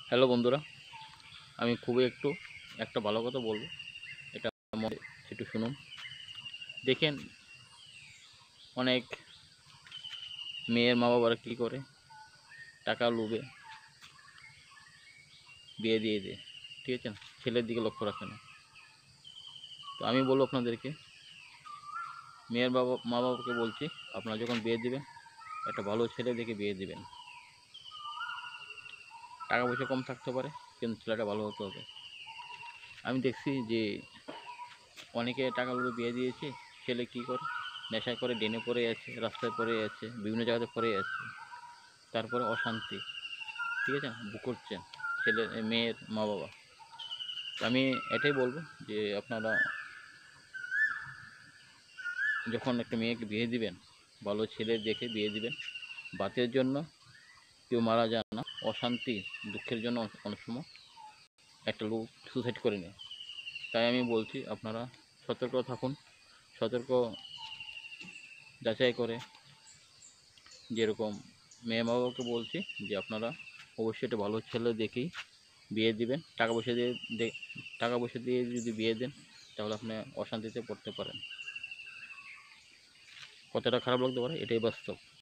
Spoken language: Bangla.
হ্যালো বন্ধুরা, আমি খুবই একটা ভালো কথা বলবো। এটা মনে একটু শুনুন। দেখেন, অনেক মেয়ের মা বাবারা কী করে, টাকা লোভে বিয়ে দিয়ে দেয়। ঠিক আছে না, ছেলের দিকে লক্ষ্য রাখে না। তো আমি বলবো আপনাদেরকে, মেয়ের মা বাবাকে বলছি, আপনারা যখন বিয়ে দিবেন একটা ভালো ছেলে দেখে বিয়ে দিবেন। টাকা পয়সা কম থাকতে পারে, কিন্তু ছেলেটা ভালো হতে হবে। আমি দেখছি যে অনেকে টাকা লোভে বিয়ে দিয়েছে, ছেলে কী করে, নেশা করে ডেনে পড়ে আছে, রাস্তায় পড়ে আছে, বিভিন্ন জায়গাতে পড়ে আছে, তারপরে অশান্তি। ঠিক আছে, বুক করছেন মেয়ের মা বাবা। আমি এটাই বলবো যে আপনারা যখন একটা মেয়েকে বিয়ে দিবেন, ভালো ছেলে দেখে বিয়ে দিবেন। বাতের জন্য কেউ মারা যায় না, অশান্তি দুঃখের জন্য অনেক সময় একটা লোক সুসাইড করে নেয়। তাই আমি বলছি আপনারা সতর্ক থাকুন, সতর্ক যাচাই করে। যেরকম মেয়ে মা বাবাকে বলছি যে আপনারা অবশ্যই একটা ভালো ছেলে দেখেই বিয়ে দিবেন। টাকা পয়সা দিয়ে যদি বিয়ে দেন, তাহলে আপনি অশান্তিতে পড়তে পারেন। কতটা খারাপ লাগতে পারে, এটাই বাস্তব।